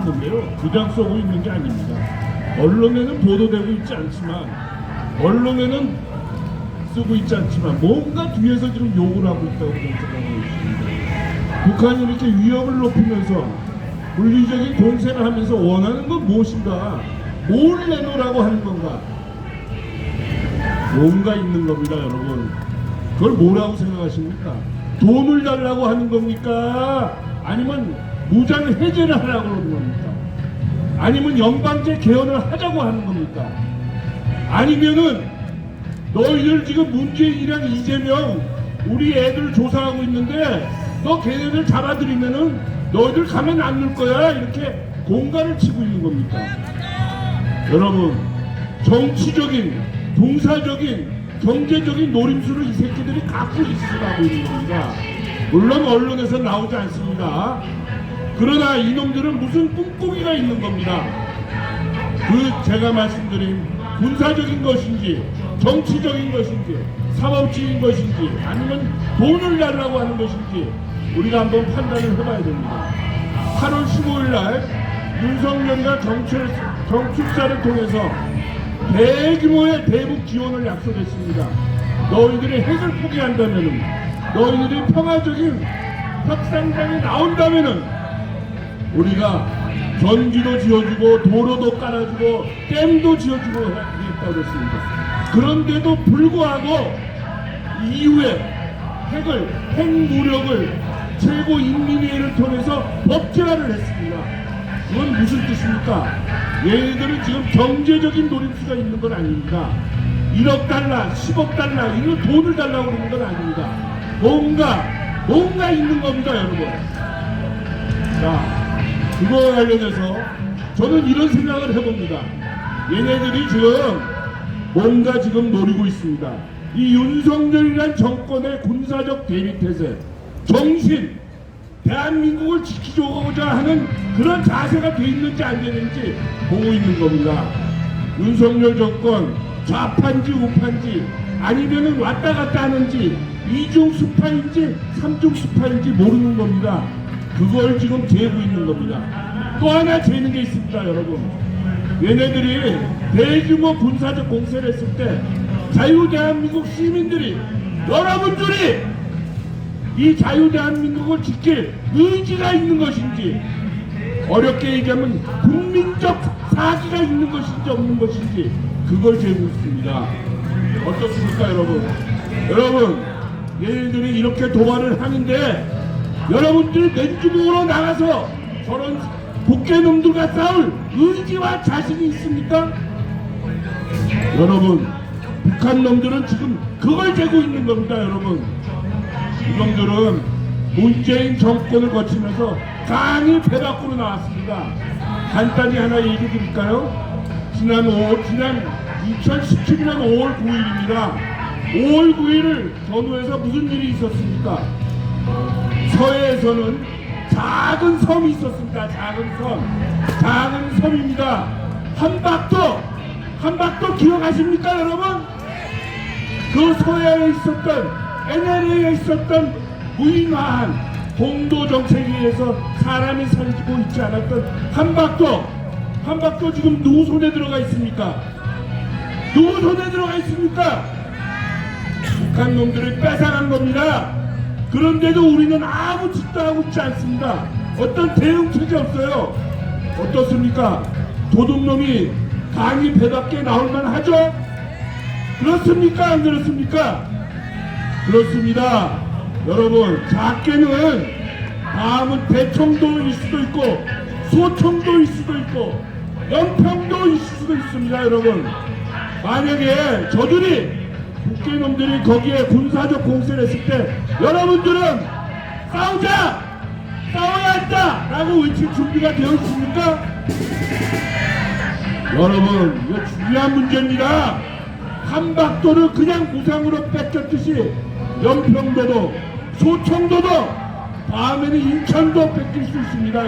건데요. 그냥 쏘고 있는 게 아닙니다. 언론에는 보도되고 있지 않지만, 언론에는 쓰고 있지 않지만 뭔가 뒤에서 지금 욕을 하고 있다고 저는 생각하고 있습니다. 북한이 이렇게 위협을 높이면서 물리적인 공세를 하면서 원하는 건 무엇인가? 뭘 내놓으라고 하는 건가? 뭔가 있는 겁니다, 여러분. 그걸 뭐라고 생각하십니까? 돈을 달라고 하는 겁니까? 아니면 무장 해제를 하라고 하는 겁니까? 아니면 연방제 개헌을 하자고 하는 겁니까? 아니면은 너희들 지금 문재인이랑 이재명 우리 애들 조사하고 있는데 너 걔네들 잡아들이면은 너희들 가면 안 놀 거야, 이렇게 공갈을 치고 있는 겁니까? 여러분, 정치적인, 동사적인, 경제적인 노림수를 이 새끼들이 갖고 있으라고 있는 겁니다. 물론 언론에서 나오지 않습니다. 그러나 이놈들은 무슨 꿍꿍이가 있는 겁니다. 제가 말씀드린 군사적인 것인지 정치적인 것인지 사법적인 것인지 아니면 돈을 달라고 하는 것인지 우리가 한번 판단을 해봐야 됩니다. 8월 15일 날 윤석열과 정축사를 통해서 대규모의 대북 지원을 약속했습니다. 너희들이 핵을 포기한다면은, 너희들이 평화적인 협상장에 나온다면은 우리가 전기도 지어주고 도로도 깔아주고 댐도 지어주고 하겠다고 했습니다. 그런데도 불구하고 이후에 핵무력을 최고인민회의를 통해서 법제화를 했습니다. 그건 무슨 뜻입니까? 얘네들은 지금 경제적인 노림수가 있는 건 아닙니다. 1억 달러, 10억 달러, 이런 돈을 달라고 그러는 건 아닙니다. 뭔가 있는 겁니다, 여러분. 자, 그거에 관련해서 저는 이런 생각을 해봅니다. 얘네들이 지금 뭔가 지금 노리고 있습니다. 이 윤석열이란 정권의 군사적 대립태세, 정신, 대한민국을 지키고자 하는 그런 자세가 돼 있는지 안 되는지 보고 있는 겁니다. 윤석열 정권 좌파인지 우파인지 아니면은 왔다 갔다 하는지 이중 수파인지 삼중 수파인지 모르는 겁니다. 그걸 지금 재고 있는 겁니다. 또 하나 재는 게 있습니다, 여러분. 얘네들이 대규모 군사적 공세를 했을 때 자유대한민국 시민들이, 여러분들이 이 자유대한민국을 지킬 의지가 있는 것인지, 어렵게 얘기하면 국민적 사기가 있는 것인지 없는 것인지 그걸 재고 있습니다. 어떻습니까, 여러분? 여러분, 얘네들이 이렇게 도발을 하는데 여러분들이 맨주먹으로 나가서 저런 독개놈들과 싸울 의지와 자신이 있습니까? 여러분, 북한 놈들은 지금 그걸 재고 있는 겁니다, 여러분. 이놈들은 문재인 정권을 거치면서 강히 배 밖으로 나왔습니다. 간단히 하나 얘기 드릴까요? 지난 2017년 5월 9일입니다. 5월 9일을 전후해서 무슨 일이 있었습니까? 서해에서는 작은 섬이 있었습니다. 작은 섬입니다. 한박도 기억하십니까, 여러분? 그 서해에 있었던, NLA에 있었던 무인화한 공도 정책에 의해서 사람이 살고 있지 않았던 한박도 지금 누구 손에 들어가 있습니까? 누구 손에 들어가 있습니까? 북한 놈들을 뺏어간 겁니다. 그런데도 우리는 아무 짓도 하고 있지 않습니다. 어떤 대응책이 없어요. 어떻습니까? 도둑놈이 강히 배 밖에 나올만 하죠? 그렇습니까? 안 그렇습니까? 그렇습니다. 여러분, 작게는 다음은 대청도일 수도 있고 소청도일 수도 있고 연평도일 수도 있습니다, 여러분. 만약에 저들이 국제놈들이 거기에 군사적 공세를 했을 때 여러분들은 싸워야 한다 라고 외칠 준비가 되어 있습니까? 여러분, 이거 중요한 문제입니다. 한박도를 그냥 무상으로 뺏겼듯이 연평도도 소청도도 다음에는 인천도 뺏길 수 있습니다,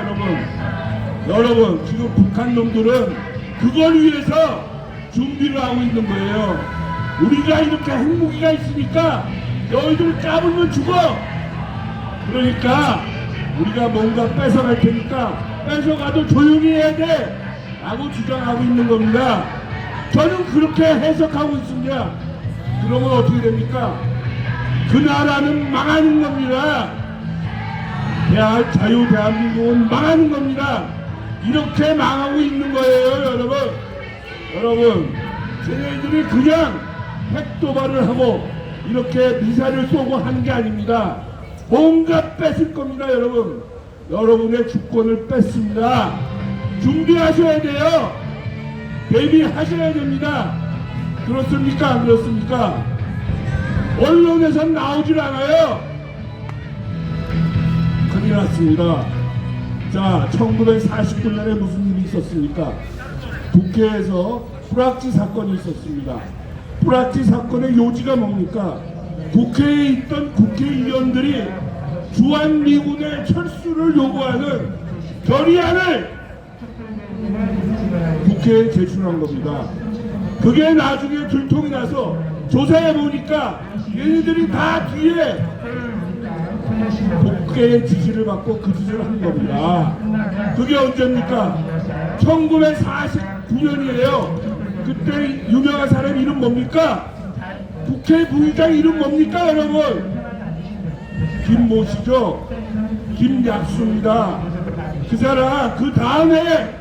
여러분. 지금 북한 놈들은 그걸 위해서 준비를 하고 있는 거예요. 우리가 이렇게 핵무기가 있으니까 너희들 까불면 죽어. 그러니까 우리가 뭔가 뺏어갈 테니까 뺏어가도 조용히 해야 돼 라고 주장하고 있는 겁니다. 저는 그렇게 해석하고 있습니다. 그러면 어떻게 됩니까? 그 나라는 망하는 겁니다. 자유 대한민국은 망하는 겁니다. 이렇게 망하고 있는 거예요, 여러분. 여러분, 쟤네들이 그냥 핵도발을 하고 이렇게 미사일을 쏘고 하는 게 아닙니다. 뭔가 뺏을 겁니다, 여러분. 여러분의 주권을 뺐습니다. 준비하셔야 돼요. 대비하셔야 됩니다. 그렇습니까? 안 그렇습니까? 언론에선 나오질 않아요. 큰일 났습니다. 자, 1949년에 무슨 일이 있었습니까? 국회에서 뿌락지 사건이 있었습니다. 뿌락지 사건의 요지가 뭡니까? 국회에 있던 국회의원들이 주한미군의 철수를 요구하는 결의안을 국회에 제출한 겁니다. 그게 나중에 들통이 나서 조사해 보니까 얘네들이 다 뒤에 국회의 지시를 받고 그 짓을 한 겁니다. 그게 언제입니까? 1949년이에요. 그때 유명한 사람 이름 뭡니까? 국회 부의장 이름 뭡니까, 여러분? 김모씨죠? 김약수입니다. 그 사람 그 다음에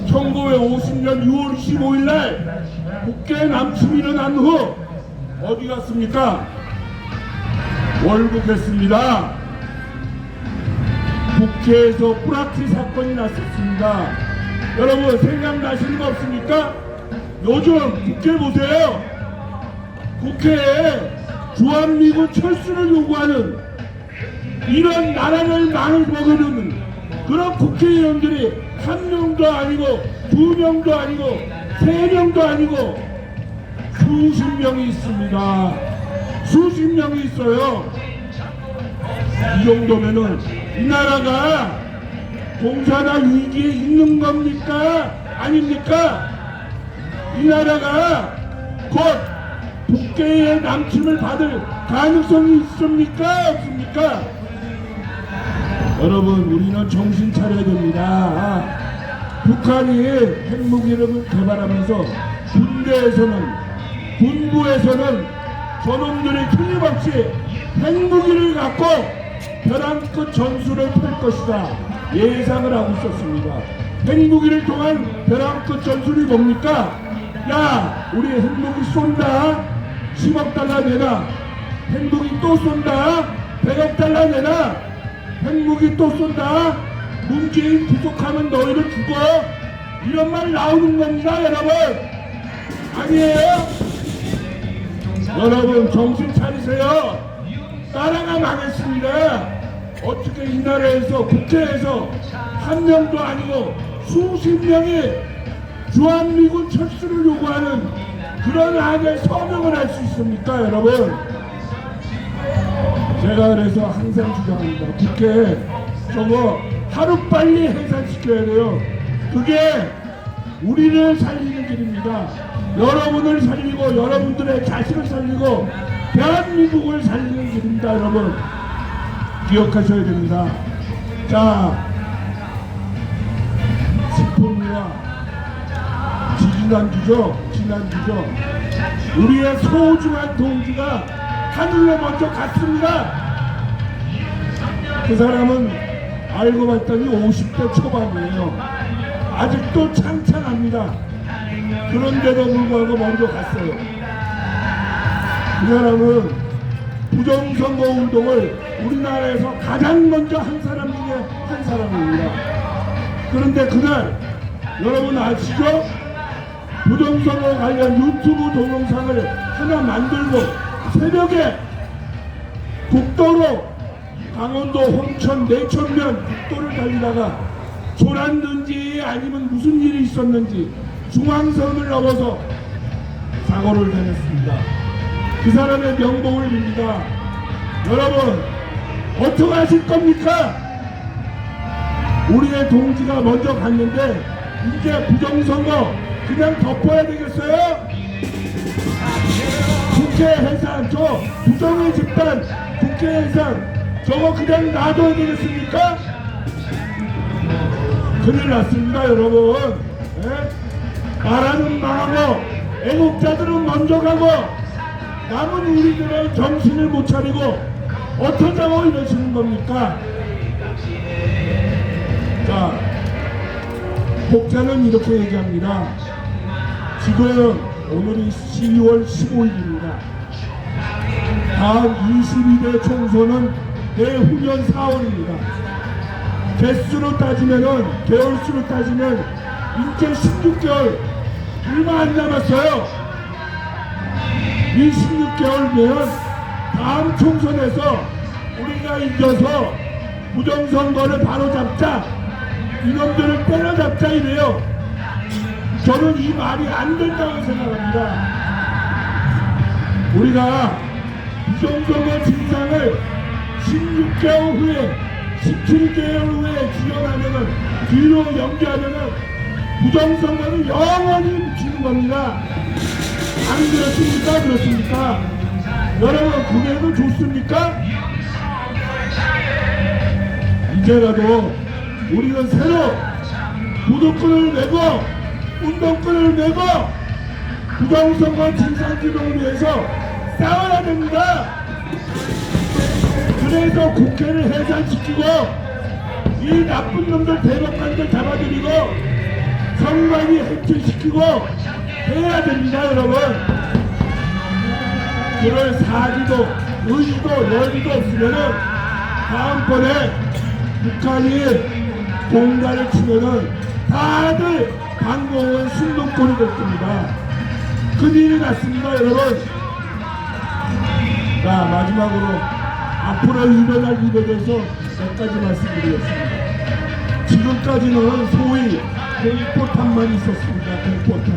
1950년 6월 25일 날 국회 남침이 일어난 후 어디 갔습니까? 월북했습니다. 국회에서 뿌락지 사건이 났었습니다. 여러분 생각나시는 거 없습니까? 요즘 국회 보세요. 국회에 주한미군 철수를 요구하는 이런 나라를 망을 먹으려는 그런 국회의원들이 한 명도 아니고 두 명도 아니고 세 명도 아니고 수십 명이 있습니다. 수십 명이 있어요. 이 정도면은 이 나라가 공산화 위기에 있는 겁니까? 아닙니까? 이 나라가 곧 국회의 남침을 받을 가능성이 있습니까? 없습니까? 여러분, 우리는 정신 차려야 됩니다. 북한이 핵무기를 개발하면서 군부에서는 저놈들이 틀림없이 핵무기를 갖고 벼랑 끝 전술을 펼 것이다 예상을 하고 있었습니다. 핵무기를 통한 벼랑 끝 전술이 뭡니까? 야, 우리 핵무기 쏜다 10억 달러 내놔. 핵무기 또 쏜다 100억 달러 내놔. 핵무기 또 쏜다 문재인 구속하면 너희를 죽어. 이런 말 나오는 겁니다, 여러분. 아니에요? 여러분 정신 차리세요. 나라가 망했습니다. 어떻게 이 나라에서 국회에서 한 명도 아니고 수십 명이 주한미군 철수를 요구하는 그런 안에 서명을 할 수 있습니까, 여러분? 제가 그래서 항상 주장합니다. 국회 저거 하루빨리 해산시켜야 돼요. 그게 우리를 살리는 길입니다. 여러분을 살리고 여러분들의 자식을 살리고 대한민국을 살리는 길입니다. 여러분 기억하셔야 됩니다. 자, 지금이와 지난주죠. 우리의 소중한 동지가 하늘로 먼저 갔습니다. 그 사람은 알고 봤더니 50대 초반이에요. 아직도 창창합니다. 그런데도 불구하고 먼저 갔어요. 그 사람은 부정선거 운동을 우리나라에서 가장 먼저 한 사람 중에 한 사람입니다. 그런데 그날 여러분 아시죠? 부정선거 관련 유튜브 동영상을 하나 만들고 새벽에 국도로 강원도 홍천 내천면 국도를 달리다가 졸았는지 아니면 무슨 일이 있었는지 중앙선을 넘어서 사고를 당했습니다. 그 사람의 명복을 빕니다. 여러분 어떻게 하실 겁니까? 우리의 동지가 먼저 갔는데 이제 부정선거 그냥 덮어야 되겠어요? 국회 해산, 저 부정의 집단 국회 해산 저거 그냥 놔둬야 되겠습니까? 큰일 났습니다, 여러분. 예? 나라는 망하고 애국자들은 먼저 가고 남은 우리들은 정신을 못 차리고 어쩌자고 이러시는 겁니까? 자, 독자는 이렇게 얘기합니다. 지금 오늘이 12월 15일입니다. 다음 22대 총선은 내후년 4월입니다. 개수로 따지면은, 개월수로 따지면 이제 16개월 얼마 안 남았어요. 이 16개월면 다음 총선에서 우리가 이겨서 부정선거를 바로잡자, 이놈들을 때려잡자 이래요. 저는 이 말이 안 된다고 생각합니다. 우리가 부정선거 진상을 16개월 후에 17개월 후에 지원하면은 뒤로 연기하면은 부정선거는 영원히 묻히는 겁니다. 안 그렇습니까? 그렇습니까? 여러분 그래도 좋습니까? 이제라도 우리는 새로 구독권을 내고 운동권을 내고 부정선거 진상규명을 위해서 싸워야 됩니다. 그래서 국회를 해산시키고 이 나쁜 놈들 대법관들 잡아들이고 선관위 해체시키고 해야 됩니다, 여러분. 그럴 사기도 의지도 여지도 없으면은 다음번에 북한이 공갈을 치면은 다들 방공은 순동권이 될 겁니다. 큰일이 났습니다, 여러분. 자, 마지막으로 앞으로 일어날 일에 대해서 몇 가지 말씀드리겠습니다. 지금까지는 소위 공포탄만 있었습니다. 공포탄.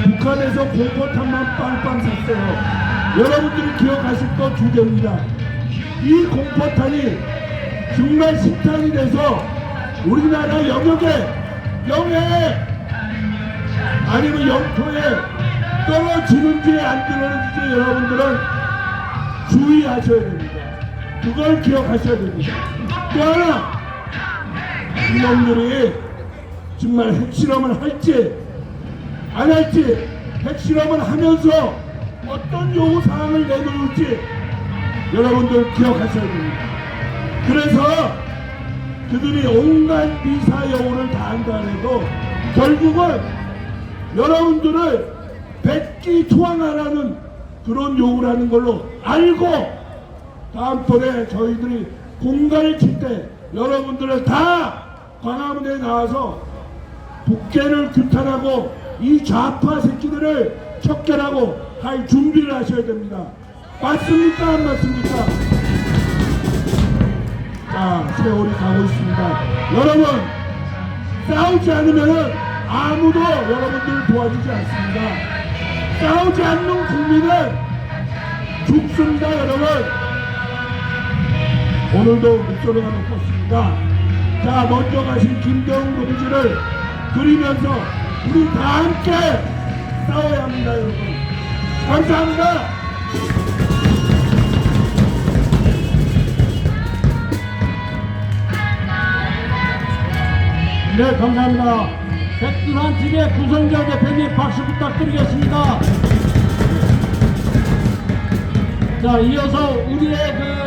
북한에서 공포탄만 빵빵 샀어요. 여러분들이 기억하실 거 두 개입니다. 이 공포탄이 정말 식탄이 돼서 우리나라 영역에, 영해에 아니면 영토에 떨어지는지 안 떨어지는지 여러분들은 주의하셔야 됩니다. 그걸 기억하셔야 됩니다. 또 하나, 이놈들이 정말 핵실험을 할지 안 할지, 핵실험을 하면서 어떤 요구사항을 내놓을지 여러분들 기억하셔야 됩니다. 그래서 그들이 온갖 미사여우를 다 한다 해도 결국은 여러분들을 백기 투항하라는 그런 요구를 하는 걸로 알고 다음번에 저희들이 공갈을 칠 때 여러분들을 다 광화문에 나와서 북괴를 규탄하고 이 좌파 새끼들을 척결하고 할 준비를 하셔야 됩니다. 맞습니까? 안 맞습니까? 자, 세월이 가고 있습니다. 여러분, 싸우지 않으면 아무도 여러분들을 도와주지 않습니다. 싸우지 않는 국민은 죽습니다, 여러분. 오늘도 목소리가 높았습니다. 자, 먼저 가신 김대웅 동지를 그리면서 우리 다 함께 싸워야 합니다, 여러분. 감사합니다. 네, 감사합니다. 백두산 TV의 구성자 대표님 박수 부탁드리겠습니다. 자, 이어서 우리의